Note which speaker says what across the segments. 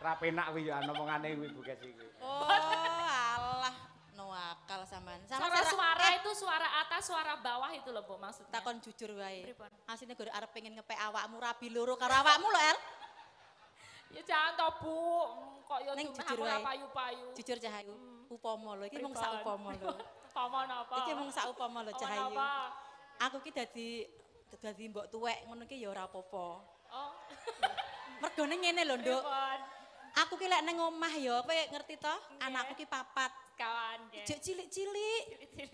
Speaker 1: Ra penak kuwi ya omongane kuwi Bu Kesi kuwi.
Speaker 2: Oh, alah. No akal sampean.
Speaker 3: Suara itu suara atas, suara bawah itu loh, Bu, maksudnya.
Speaker 2: Takon jujur wae.
Speaker 3: Pripun?
Speaker 2: Asline gore arep pengen ngepek awakmu rabi loro karo awakmu lho, El.
Speaker 3: Ya jangan toh, Bu. Kok yo
Speaker 2: Ning
Speaker 3: cuma
Speaker 2: jujur
Speaker 3: aku
Speaker 2: wae.
Speaker 3: payu-payu.
Speaker 2: Jujur Cahayu. Upama lho, iki mung sak upama lho.
Speaker 3: Upama napa?
Speaker 2: Iki mung sak upama lho Cahayu.
Speaker 3: Apa?
Speaker 2: Aku ki dadi mbok tuwek ngono ki ya ora apa-apa.
Speaker 3: Oh.
Speaker 2: Mergone ngene lho, Nduk.
Speaker 3: Pripun?
Speaker 2: Aku ki lek nang omah ya, kowe ngerti to? Anakku ki 4.
Speaker 3: Kawan ya.
Speaker 2: Jek cilik-cilik.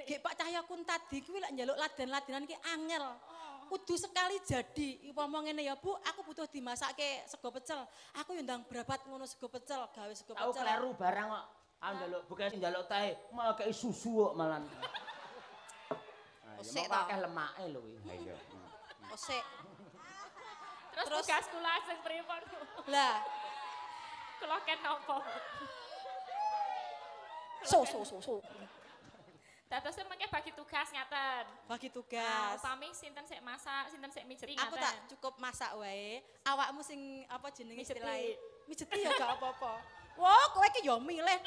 Speaker 2: Gek Pak Cahyakun tadi kuwi lek njaluk laden-ladenan ki angel. Kudu sekali jadi. Upama ngene ya, Bu, aku butuh dimasakke sego pecel. Aku yo ndang brabat ngono sego pecel, gawe sego
Speaker 1: Aku
Speaker 2: pecel.
Speaker 1: kleru barang kok. Aku njaluk bukan njaluk teh, malah kei susu kok malah.
Speaker 2: Osek
Speaker 1: Ya
Speaker 2: ta.
Speaker 1: akeh lemake lho kuwi. Ha iya.
Speaker 2: Osek.
Speaker 3: Terus
Speaker 2: Terus?
Speaker 3: tugas kula sing pripun, Bu?
Speaker 2: Lah,
Speaker 3: Kula ken napa?
Speaker 2: so.
Speaker 3: Dados mengke bagi tugas ngaten.
Speaker 2: Bagi
Speaker 3: Nah,
Speaker 2: tugas.
Speaker 3: upami sinten sik masak, sinten sik mijeri
Speaker 2: Aku
Speaker 3: ngaten.
Speaker 2: tak cukup masak wae. Awakmu sing apa jenenge
Speaker 3: Mijeti.
Speaker 2: istilahnya? Mijeti ya gak apa-apa. Wah, kowe ki ya milih.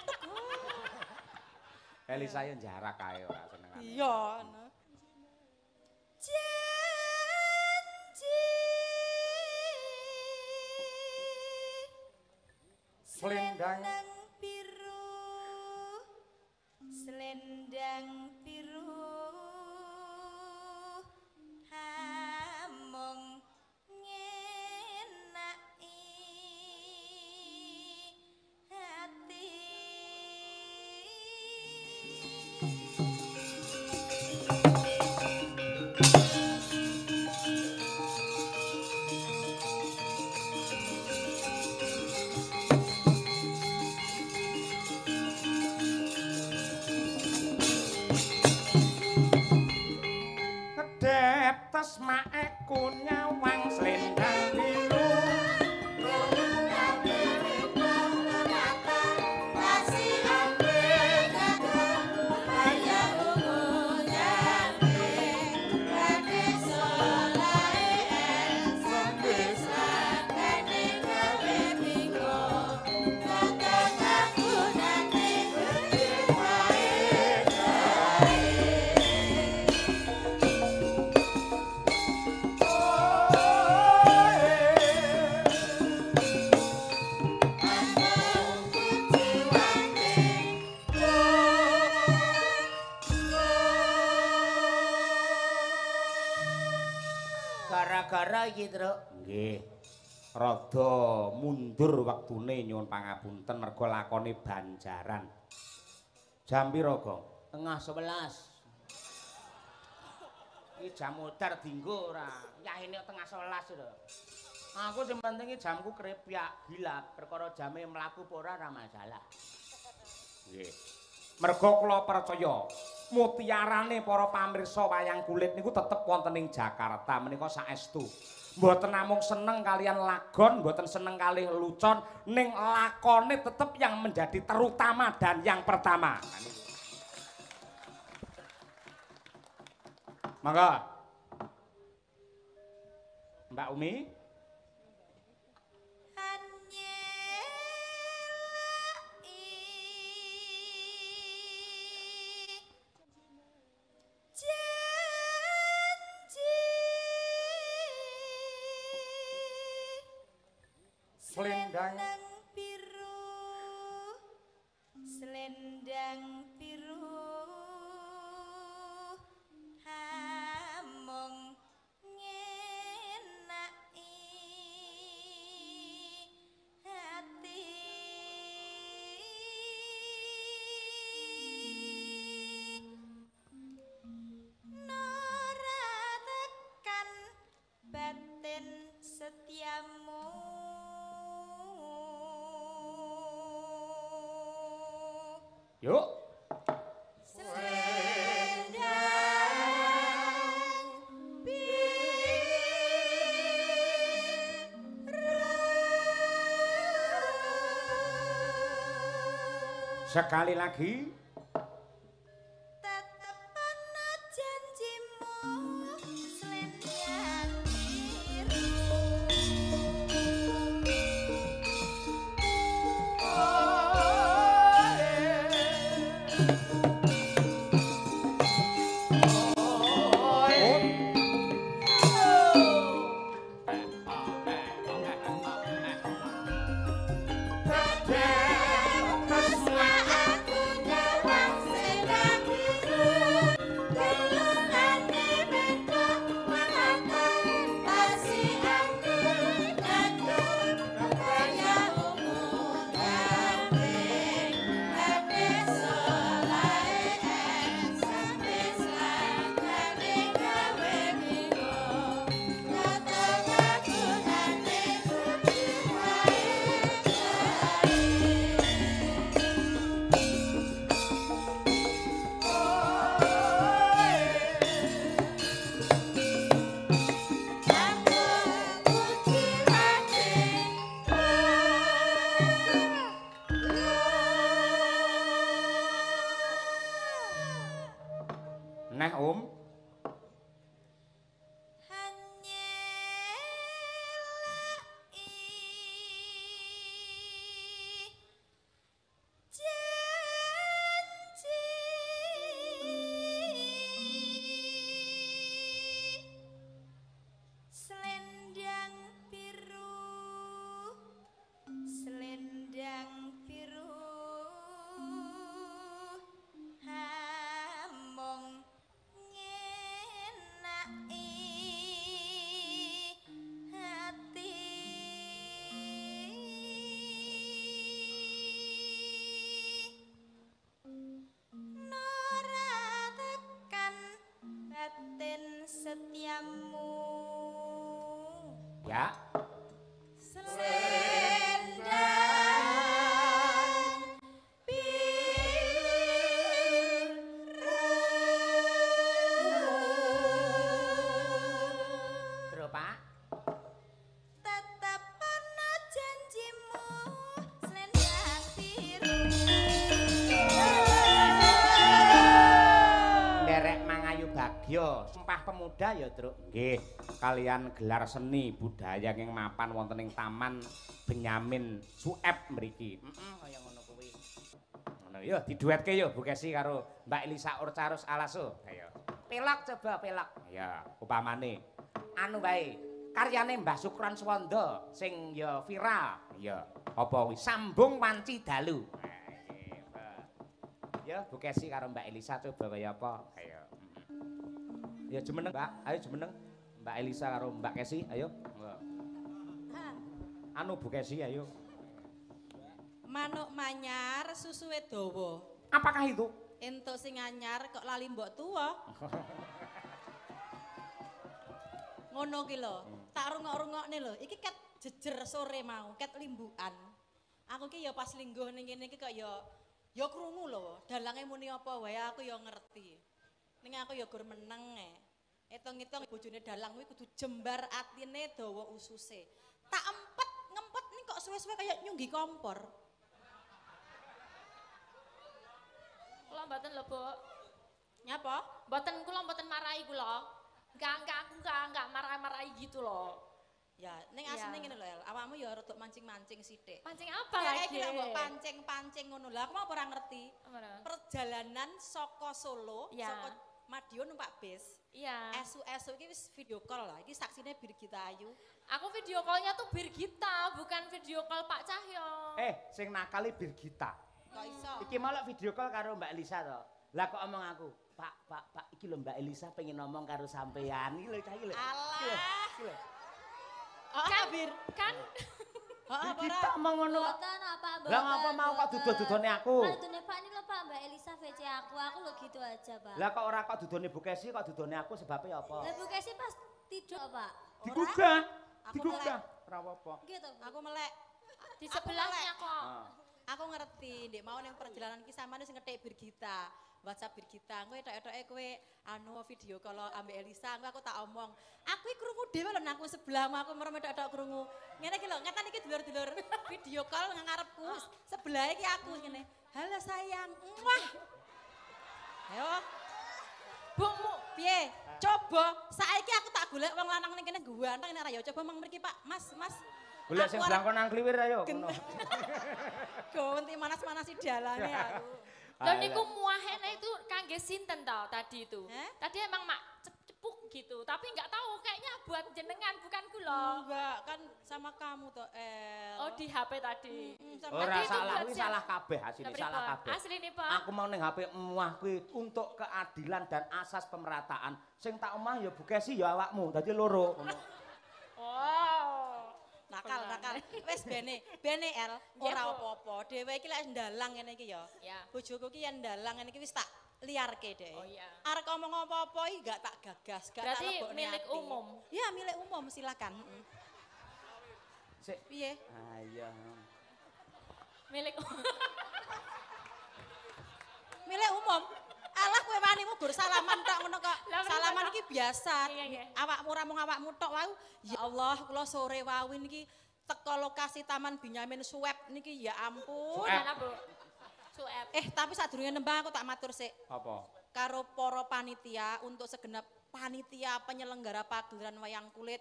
Speaker 1: Elisa yo jarak kae ora senengane.
Speaker 2: Iya, no. Janji.
Speaker 1: Selendang.
Speaker 2: Biru. Selendang biru. Hamong ngenaki hati.
Speaker 1: Kedep tes maeku nyawang selendang biru. Gara-gara iki, Truk. Nggih. Rada mundur wektune nyuwun pangapunten merga lakone banjaran. Jam pira, Gong? Tengah 11. Iki jam modar dienggo ora. Yahine tengah 11 lho. Aku sing penting jamku krepyak gilap, perkara jame mlaku apa ora masalah. Nggih. Merga kula percaya mutiarane para pamirsa wayang kulit niku tetep wonten ing Jakarta menika saestu. Mboten namung seneng kalian lagon, mboten seneng kalih lucon, ning lakone tetep yang menjadi terutama dan yang pertama. Mangga. Mbak Umi. Selendang
Speaker 2: biru, selendang biru, hamong ngenaki hati. Nora tekan batin setiamu.
Speaker 1: Yuk.
Speaker 2: Selendang biru.
Speaker 1: Sekali lagi.
Speaker 2: Tetepana janjimu, selendang biru.
Speaker 1: Neh Om. Ya. Bro, Pak.
Speaker 4: Tetep ana janjimu selendang biru.
Speaker 1: Nderek Mangayu Bagyo, Sumpah Pemuda ya, Truk. Nggih, kalian gelar seni budaya ing mapan wonten ing Taman Benyamin Sueb mriki. Kaya ngono kuwi. Ngono yo diduetke yo Bu Kesi karo Mbak Elisa Urcarus Alaso. Ayo. Pelak coba pelak. Ya, upamane anu bae. Karyane Mbah Sukron Swanda sing ya viral. Ya, apa kuwi Sambung Wanci Dalu. Ya, Bu Kesi karo Mbak Elisa coba kaya apa? Ayo. Ya jumeneng, Mbak. Ayo jumeneng. Mbak Elisa karo Mbak Kesi, ayo. Anu Bu Kesi, ayo.
Speaker 2: Manuk manyar susuwe dawa.
Speaker 1: Apakah itu?
Speaker 2: Entuk sing anyar kok lali mbok tuwa. Ngono ki lho. Tak rungok-rungokne lho. Iki ket jejer sore mau, ket limbukan. Aku ki ya pas lingguh ning kene iki kok ya krungu lho. Dalange muni apa wae aku ya ngerti. Ning aku ya gur meneng Hitung-hitung bojone dalang kuwi kudu jembar atine dawa ususe. Tak ngempet ning kok suwe-suwe kaya nyunggi kompor.
Speaker 3: Kula mboten lho, Bu.
Speaker 2: Nyapa?
Speaker 3: Mboten kula mboten marahi kula. Enggak marah-marahi gitu loh.
Speaker 2: Ya, ning asline ngene lho, El. Awakmu ya rada mancing-mancing sithik.
Speaker 3: Mancing apa
Speaker 2: Ya,
Speaker 3: lagi?
Speaker 2: iki lek mbok pancing-pancing ngono lho. Aku mau ora ngerti.
Speaker 3: Apa?
Speaker 2: Perjalanan saka Solo,
Speaker 3: Ya.
Speaker 2: saka Madiun numpak bis.
Speaker 3: Iya.
Speaker 2: Esu-esu iki wis video call lah. Iki saksine Birgita Ayu.
Speaker 3: Aku video call-nya tuh Birgita, bukan video call Pak Cahyo.
Speaker 1: Sing nakali Birgita.
Speaker 2: Kok iso?
Speaker 1: Iki malah video call karo Mbak Elisa to. Lah kok omong aku, Pak, iki lho Mbak Elisa pengen ngomong karo sampean. Iki lho cah iki lho.
Speaker 2: Alah.
Speaker 1: Iki lho.
Speaker 3: Kan,
Speaker 2: Bir.
Speaker 3: kan
Speaker 1: Birgita omong ngono kok.
Speaker 4: Boten apa boten.
Speaker 1: Lah ngapa mau kok dudone aku?
Speaker 4: Dudone Pak ini lho Pak, Mbak Elisa VC aku lho gitu aja Pak.
Speaker 1: Lah kok ora kok dudone Bu Kesi kok dudone aku sebabnya apa?
Speaker 4: Lah Bu Kesi pas tidur Pak.
Speaker 1: Digugah.
Speaker 2: Aku
Speaker 1: Digugah. Ora apa-apa.
Speaker 4: Gitu.
Speaker 2: Aku melek.
Speaker 3: di sebelahnya kok.
Speaker 2: Aku ngerti, ndek mau ning perjalanan ki sampeyan sing ngetik Birgita. WhatsApp Birgita, kowe etok-etoke kowe anu video kalau ambek Elisa, aku tak omong. Aku iki krungu dhewe lho nang sebelahmu, aku merem etok-etok krungu. Ngene iki lho, ngeten iki dulur-dulur video call nang ngarepku. Sebelah iki aku ngene. Halo sayang. Wah. Ayo. Bu, piye? Coba saiki aku tak golek wong lanang ning kene ganteng nek ora ya coba mong mriki Pak. Mas.
Speaker 1: Golek sing blangkon nang kliwir ayo.
Speaker 2: Ganti manas-manasi dalane aku.
Speaker 3: Loh niku muahene itu kangge sinten toh tadi itu? Tadi emang mak cepuk gitu, tapi nggak tahu kayaknya buat jenengan bukan kula.
Speaker 2: Enggak, kan sama kamu toh, El.
Speaker 3: Oh di HP tadi.
Speaker 1: Ora
Speaker 3: Tadi itu
Speaker 1: salah,
Speaker 3: buat
Speaker 1: kuwi
Speaker 3: siapa?
Speaker 1: salah kabeh, asline
Speaker 3: Tapi
Speaker 1: salah
Speaker 3: Pak,
Speaker 1: kabeh.
Speaker 3: asline, Pak.
Speaker 1: Aku mau ning HP emuah kuwi untuk keadilan dan asas pemerataan. Sing tak omah ya Bukesi ya awakmu, dadi loro.
Speaker 3: Oh.
Speaker 2: Nakal. Wis bene El, ora apa-apa. Dhewe iki lek ndalang ngene iki ya.
Speaker 3: Ya.
Speaker 2: Bojoku ki yen ndalang ngene iki wis tak liarke deh.
Speaker 3: Oh iya.
Speaker 2: Arek ngomong apa-apa iki gak tak gagas, gak tak
Speaker 3: Berarti
Speaker 2: lebokne
Speaker 3: milik
Speaker 2: ati.
Speaker 3: umum?
Speaker 2: Iya, milik umum, silakan.
Speaker 1: Sik.
Speaker 2: Piye?
Speaker 1: Ayo.
Speaker 2: Milik umum. Alah kowe wani mugur salaman tok ngono kok. Salaman iki biasa.
Speaker 3: Iya.
Speaker 2: Awakmu ora mung awakmu tok wae. Ya Allah, kula sore wawi niki teko lokasi Taman Benyamin Sueb niki ya ampun.
Speaker 3: Mana, Bu? Sueb.
Speaker 2: Tapi sadurunge nembang aku tak matur sik.
Speaker 1: Apa?
Speaker 2: Karo para panitia untuk segenap panitia penyelenggara pagelaran wayang kulit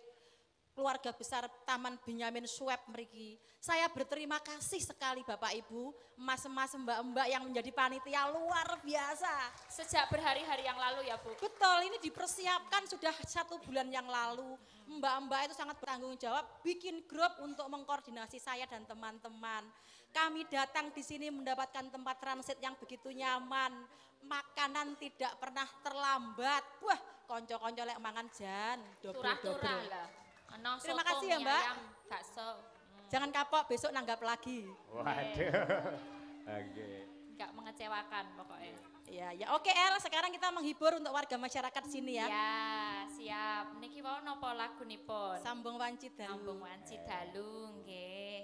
Speaker 2: keluarga besar Taman Benyamin Sueb mriki. Saya berterima kasih sekali Bapak Ibu, mas-mas, mbak-mbak yang menjadi panitia luar biasa.
Speaker 3: Sejak berhari-hari yang lalu ya, Bu.
Speaker 2: Betul, ini dipersiapkan sudah 1 bulan yang lalu. Mbak-mbak itu sangat bertanggung jawab bikin grup untuk mengkoordinasi saya dan teman-teman. Kami datang di sini mendapatkan tempat transit yang begitu nyaman. Makanan tidak pernah terlambat. Wah, konco-konco lek mangan jan,
Speaker 3: Turah-turah
Speaker 2: double-double.
Speaker 3: lah. Ono
Speaker 2: Terima
Speaker 3: soto,
Speaker 2: kasih ya,
Speaker 3: mie
Speaker 2: Mbak.
Speaker 3: ayam, bakso.
Speaker 2: Jangan kapok, besok nanggap lagi.
Speaker 1: Waduh. Oke.
Speaker 3: Enggak mengecewakan pokoknya.
Speaker 2: Ya, oke El, sekarang kita menghibur untuk warga masyarakat sini ya.
Speaker 3: Ya, siap. Niki wau napa lagunipun?
Speaker 2: Sambung wanci dalu.
Speaker 3: Sambung wanci dalu nggih.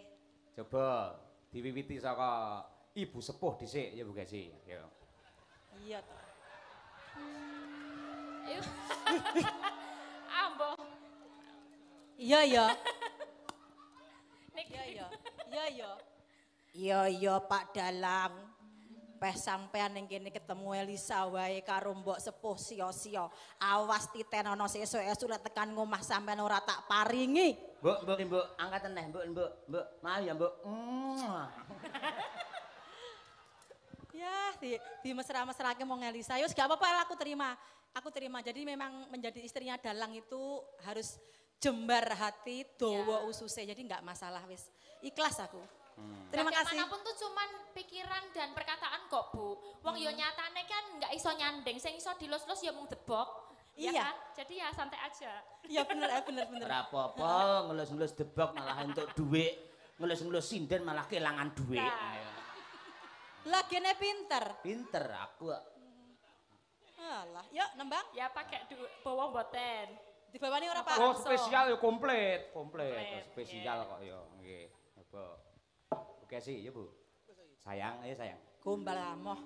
Speaker 1: Coba diwiwiti saka ibu sepuh dhisik ya Bu Gesi. Ya.
Speaker 2: Iya toh.
Speaker 3: Ayo. Ambo.
Speaker 2: Iya.
Speaker 3: Niki.
Speaker 2: Iya Pak Dalang. Peh sampean ning kene ketemu Elisa wae karo mbok sepuh sia-sia. Awas titen ana sesuk-esuk lek tekan ngomah sampean ora tak paringi.
Speaker 1: Mbok angkat neh, Mbok. Maaf ya, Mbok.
Speaker 2: Ya, di mesra-mesrake mong Elisa. Yus gak apa-apa aku terima. Aku terima. Jadi memang menjadi istrinya Dalang itu harus jembar hati, dawa ususe. Jadi enggak masalah wis. Ikhlas aku. Terima kasih.
Speaker 3: Bagaimanapun tuh cuman pikiran dan perkataan kok, Bu. Wong yo nyatane kan nggak iso nyandeng, sing iso dilus-lus ya mung debok. Ya
Speaker 2: Iya.
Speaker 3: kan? Jadi ya santai aja.
Speaker 2: Iya bener.
Speaker 1: Ora apa-apa, ngelus-ngelus debok malah entuk dhuwit. Ngelus-ngelus sinden malah kelangan dhuwit.
Speaker 3: Nah.
Speaker 2: Lagine pinter.
Speaker 1: Pinter aku.
Speaker 2: Alah, yuk nembang.
Speaker 3: Ya pakai bawa mboten.
Speaker 2: Dibawani ora Pak?
Speaker 1: Oh, spesial ya komplit.
Speaker 3: Komplit,
Speaker 1: Spesial kok ya. Nggih. Coba. Oke sih, ya Bu. Sayang, ayo sayang.
Speaker 2: Gombal amoh.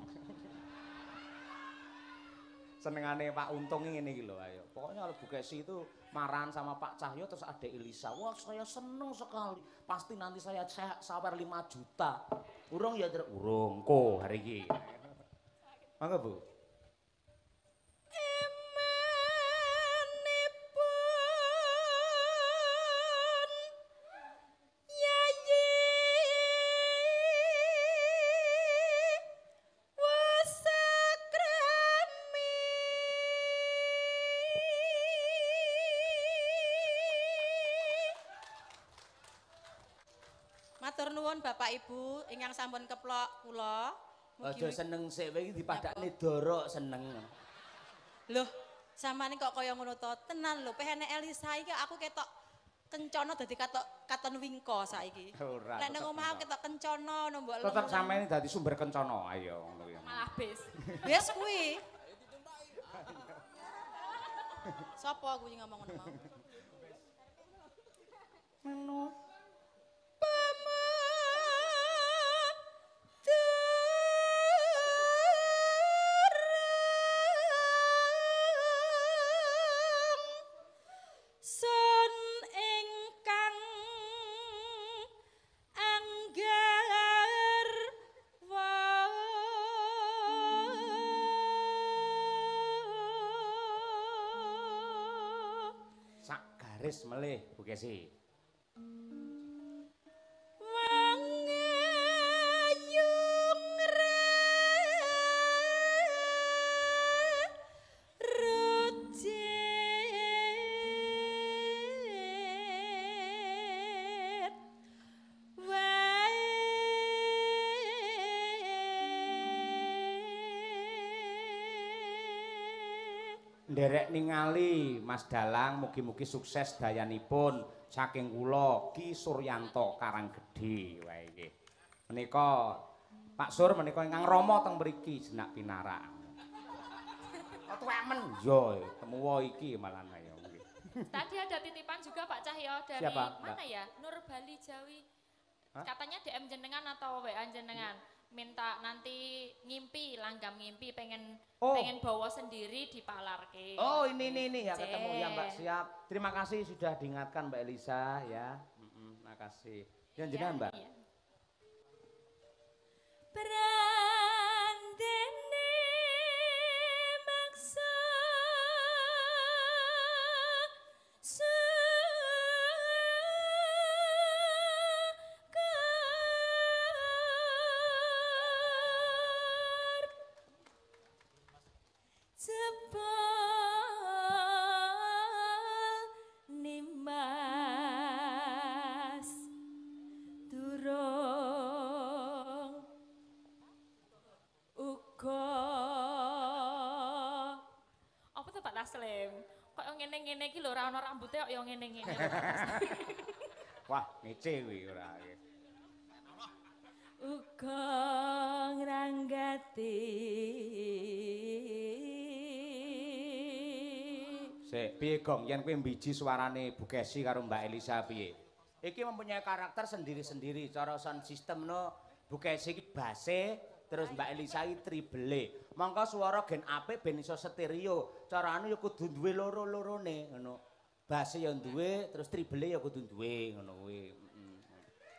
Speaker 1: Senengane Pak Untung ini iki lho, ayo. Pokoknya kalau Bu Kesi itu marahan sama Pak Cahyo terus ada Elisa. Wah, saya seneng sekali. Pasti nanti saya sawer 5 juta. Urung ya, urung. Ko hari ini. Mangga Bu.
Speaker 2: Matur nuwun Bapak Ibu ingkang sampun keplok kula.
Speaker 1: Aja seneng sik wae iki dipadakne dorok seneng.
Speaker 2: Loh, sampeyan kok kaya ngono to? Tenan lho, pehene Elisa iki aku ketok kencana dadi katon wingko saiki.
Speaker 1: Ora.
Speaker 2: Lek nang omah aku ketok kencana no mbok
Speaker 1: Tetep sampeyan dadi sumber kencana, ayo ngono ya.
Speaker 3: Malah bis.
Speaker 2: Wis kuwi. Sopo kuwi ngomong ngono mau?
Speaker 1: Menu. Garis melih Bu Kesi.
Speaker 2: Wangayung
Speaker 1: nderek ningali Mas Dalang mugi-mugi sukses dayanipun saking kula Ki Suryanto Karanggedhe wae nggih. Menika Pak Sur menika ingkang rama teng mriki jenak pinarak. Kok tuwek men yo temu iki malah ayo nggih.
Speaker 3: Tadi ada titipan juga Pak Cahyo dari
Speaker 1: Siapa,
Speaker 3: mana ya? Nur Bali Jawi. Katanya DM jenengan atau WA jenengan. Minta nanti ngimpi, langgam ngimpi, pengen bawa sendiri dipalarke.
Speaker 1: Oh ini ya ketemu ya Mbak siap. Terima kasih sudah diingatkan Mbak Elisa ya. Terima kasih. Yang jenengan Mbak.
Speaker 3: Iya.
Speaker 2: Brandene maksa Nimas durung uga
Speaker 3: Apa tuh Pak Taslim? Kok ngene-ngene iki lho ora ana rambuté kok ya ngene-ngene.
Speaker 1: Wah, ngece kuwi ora.
Speaker 2: uga ngranggati
Speaker 1: Sik, piye Gong yen kowe mbiji suarane Bu Kesi karo Mbak Elisa piye? Iki mempunyai karakter sendiri-sendiri. Cara sound system no Bu Kesi iki base, terus Mbak Elisa iki triple. Mangka swara gen apik ben iso stereo. Carane ya kudu duwe loro-lorone ngono. Base ya duwe, terus triple ya kudu duwe ngono kuwi.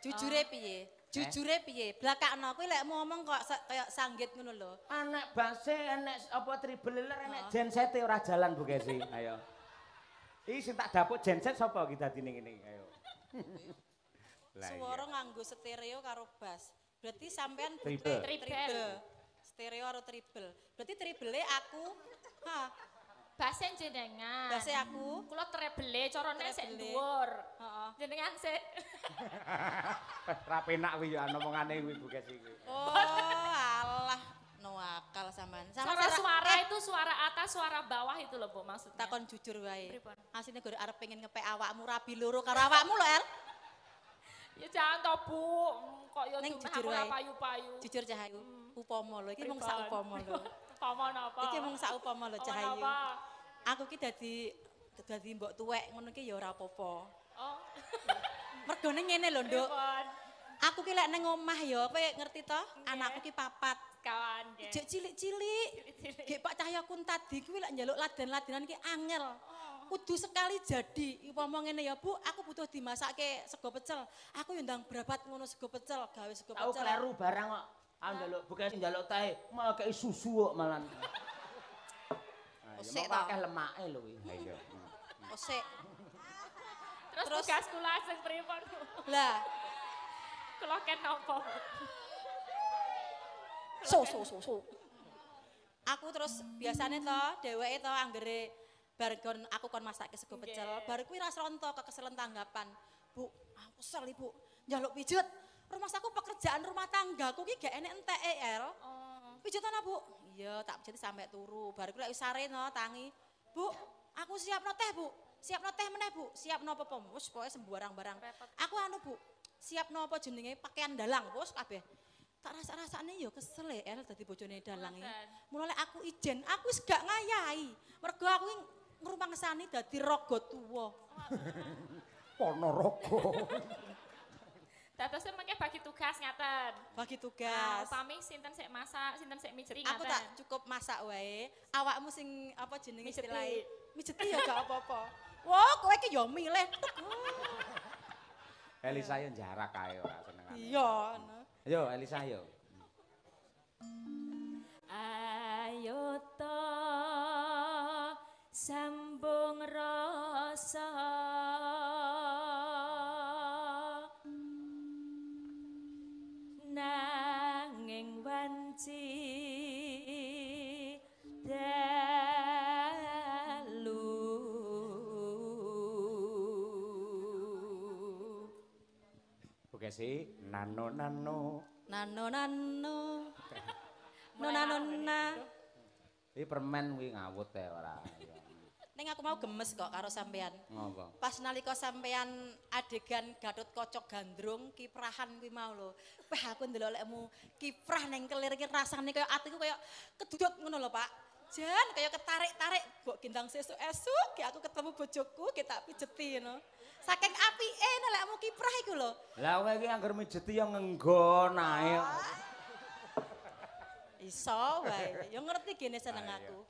Speaker 2: jujure piye? Jujure piye? Blakakno kowe lek ngomong kok kaya sanggit ngono lho.
Speaker 1: Anek base, enek apa triple enek genset ora jalan Bu Kesi. Ayo. Iki sing tak dapuk genset sapa iki dadine ngene iki ayo.
Speaker 2: Suara nganggo stereo karo bass. Berarti sampean
Speaker 1: Triple.
Speaker 2: triple. Stereo karo triple. Berarti triple aku
Speaker 3: Base jenengan.
Speaker 2: base aku.
Speaker 3: Kula treble carane sik
Speaker 2: Treble.
Speaker 3: dhuwur.
Speaker 2: Heeh.
Speaker 3: Jenengan sik
Speaker 1: Ra penak kuwi ya omongane kuwi Bu Kesi kuwi.
Speaker 2: Oh, alah, no akal sampean.
Speaker 3: Suara suara itu suara atas, suara bawah itu loh Bu maksudnya.
Speaker 2: takon jujur wae.
Speaker 3: Pripun?
Speaker 2: Asline gore arep pengen ngepek awakmu rabi loro karo awakmu lho, El.
Speaker 3: Ya jangan toh Bu, kok ya
Speaker 2: Ning
Speaker 3: cuma
Speaker 2: jujur
Speaker 3: aku
Speaker 2: wae.
Speaker 3: ora payu-payu.
Speaker 2: Jujur Cahayu, upama lho, iki mung sak upama lho.
Speaker 3: Upama napa?
Speaker 2: Iki mung sak upama lho
Speaker 3: Upama
Speaker 2: Cahayu.
Speaker 3: napa?
Speaker 2: Aku ki dadi mbok tuwek ngono ki ya ora apa-apa.
Speaker 3: Oh.
Speaker 2: Mergone ngene lho, Nduk.
Speaker 3: Pripun?
Speaker 2: Aku ki lek ning omah ya, kowe ngerti to? Anakku ki papat.
Speaker 3: Kawan nggih.
Speaker 2: Jek cilik-cilik. Gek Pak Cahyaku tadi kuwi lek njaluk laden-ladenan ki angel. Kudu sekali jadi. Upama ngene ya, Bu, aku butuh dimasakke sego pecel. Aku yo ndang berabat ngono sego pecel, gawe sego
Speaker 1: Aku
Speaker 2: pecel.
Speaker 1: kleru barang kok. Aku njaluk Bu Kesi njaluk teh, malah kei susu kok malah.
Speaker 2: Osek
Speaker 1: Mau
Speaker 2: ta?
Speaker 1: akeh lemake lho kuwi. Ha iya.
Speaker 2: Osek.
Speaker 3: Terus tugas kula sing pripun?
Speaker 2: Lah,
Speaker 3: Kula ken napa?
Speaker 2: so. Aku terus biasanya to, dheweke to anggere bar aku kon masake sego pecel. Bar kuwi ra sronto kekeselen tanggapan. Bu, aku kesel Ibu. Njaluk pijet. Rumah saku pekerjaan rumah tanggaku ki gak enek enteke, El. Pijet ana, Bu? Iya, tak pijeti sampe turu. Bar kuwi lek wis sare no tangi. Bu, aku siapno teh, Bu. Siapno teh meneh, Bu. Siapno apa-apa. Wis pokoke sembarang barang. Aku anu, Bu. Siapno apa jenenge pakaian dalang, wis kabeh. Tak rasa-rasane ya kesel ya El dadi bojone dalang iki. Mulane aku ijen, aku wis gak ngayahi. Mergo aku ngrumangsani dadi raga tuwa.
Speaker 1: Ponorogo.
Speaker 3: Dadosnya mengke bagi tugas ngaten.
Speaker 2: Bagi
Speaker 3: Nah,
Speaker 2: tugas.
Speaker 3: upami sinten sik masak, sinten sik mijeri
Speaker 2: Aku
Speaker 3: ngaten.
Speaker 2: tak cukup masak wae. Awakmu sing apa jenenge
Speaker 3: Mijeti.
Speaker 2: istilahé? Mijeti ya gak apa-apa. Wah, kowe iki ya milih.
Speaker 1: Elisa yo jarak kae ora senengane.
Speaker 2: Iya, ngono.
Speaker 1: Ayo Elisa yo.
Speaker 2: Ayo to sambung rasa nanging wanci dalu
Speaker 1: Bu Kesi, nano nano.
Speaker 2: nano nano nona nona
Speaker 1: Iki permen kuwi ngawut ya ora.
Speaker 2: Ning aku mau gemes kok karo sampean.
Speaker 1: Ngapa?
Speaker 2: Pas nalika sampean adegan Gatot Kocok Gandrung kiprahan kuwi mau lho. Wah aku ndelok lekmu kiprah ning kelir iki rasane kaya atiku kaya kedudut ngono lho, Pak. Jan kaya ketarik-tarik mbok gendang sesuk-esuk ki aku ketemu bojoku ki tak pijeti ngono. Saking apike lekmu kiprah iku lho.
Speaker 1: Lah kowe iki anggere mijeti ya ngenggon ae.
Speaker 2: Iso wae. Ya ngerti gene seneng aku.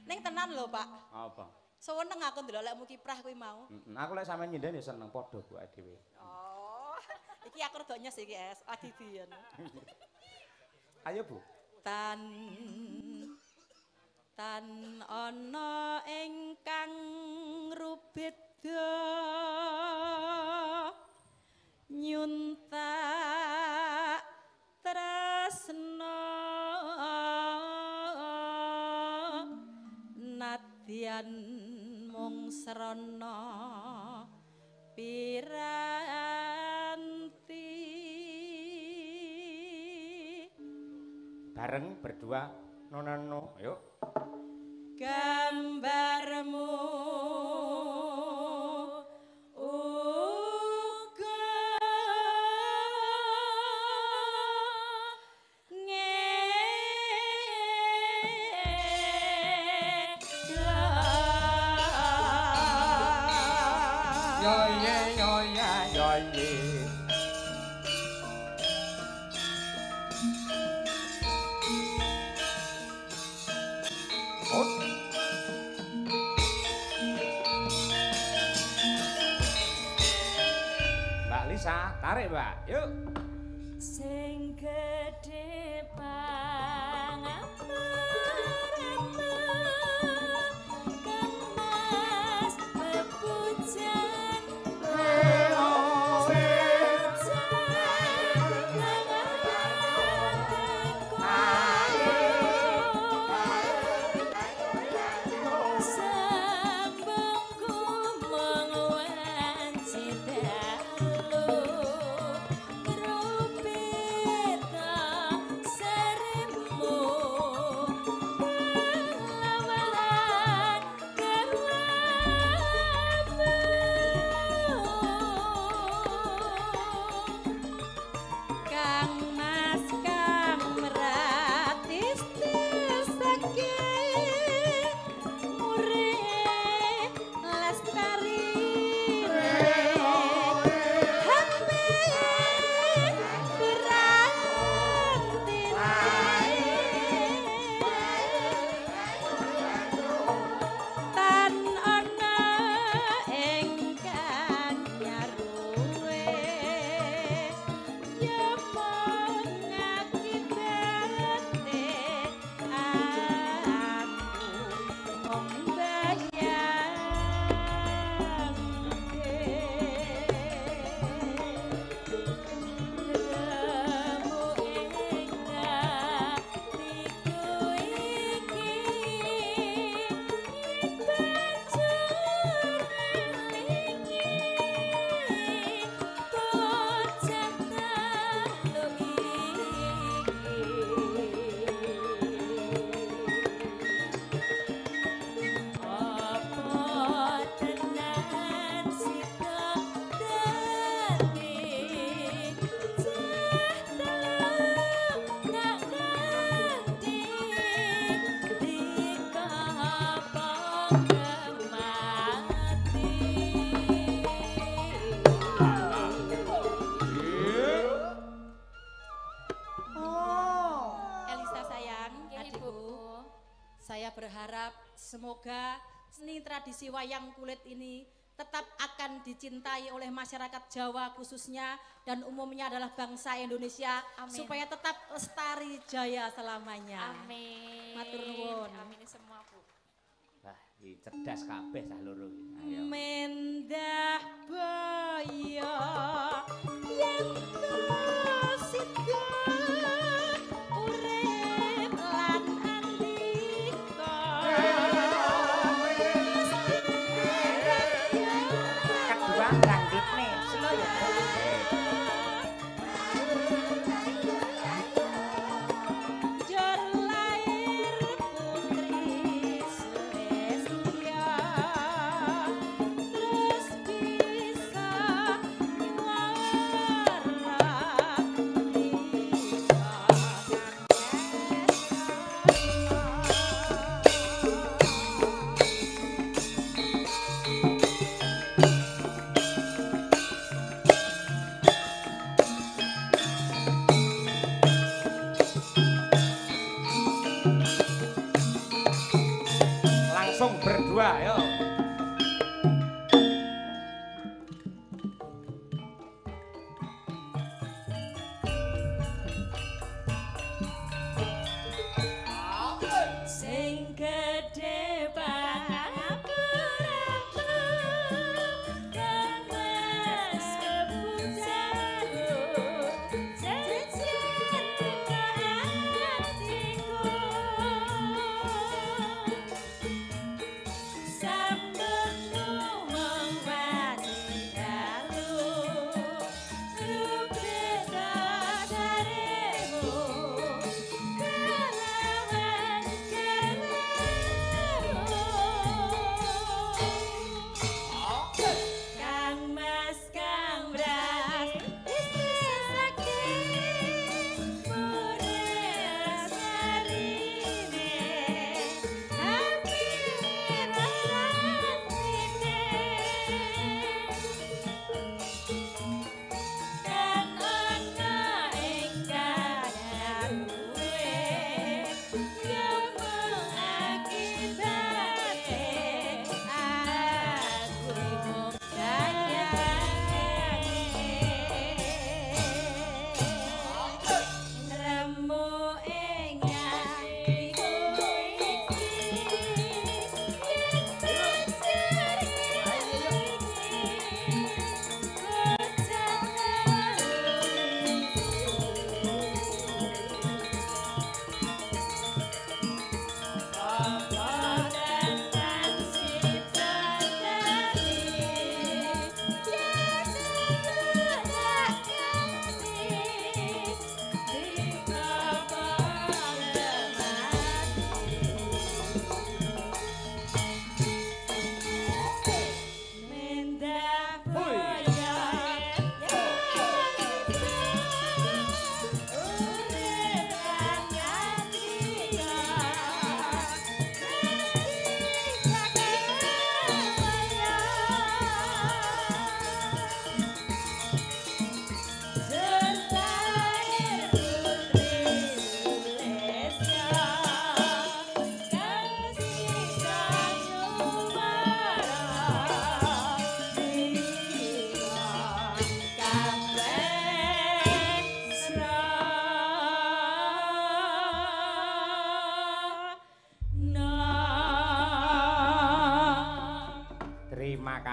Speaker 2: Ning tenan lho, Pak.
Speaker 1: Apa?
Speaker 2: Seneng aku ndelok lekmu kiprah kuwi mau.
Speaker 1: Aku lek sampean nyinden ya seneng padha kok dhewe.
Speaker 2: Oh. Iki aku rada nyes iki, Es. Lagi diyen.
Speaker 1: Ayo, Bu.
Speaker 2: Tan ana ingkang rubeda nyuntak tresna nadyan mung srana piranti
Speaker 1: Bareng berdua nono, yuk.
Speaker 2: Gambarmu uga
Speaker 1: Mbak Lisa, tarik, Mbak. Yuk.
Speaker 3: Sing gedhe kemas bepujan
Speaker 2: Semoga seni tradisi wayang kulit ini tetap akan dicintai oleh masyarakat Jawa khususnya dan umumnya adalah bangsa Indonesia. Amin. Supaya tetap lestari jaya selamanya.
Speaker 3: Amin.
Speaker 2: Matur nuwun.
Speaker 3: Amin semua, Bu.
Speaker 1: Wah, iki cerdas kabeh sah loro iki. Ayo.
Speaker 2: Mendah boyo yang tosida urip lan andika.
Speaker 1: Kedua rambutne slow ya.
Speaker 2: Jor lair putri Sulistya.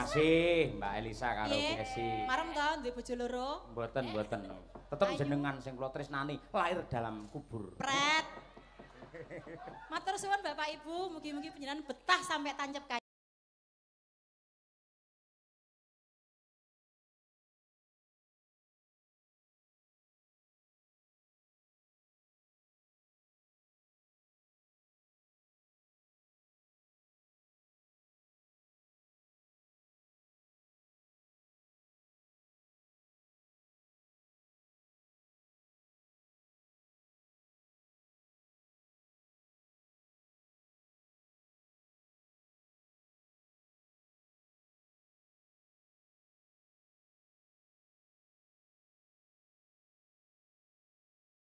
Speaker 1: kasih Mbak Elisa karo Kesi.
Speaker 2: Marem to duwe bojo loro?
Speaker 1: Mboten. Tetep jenengan sing kula tresnani lahir dalam kubur.
Speaker 2: Pret. Matur suwun Bapak Ibu, mugi-mugi panjenengan betah sampai tancep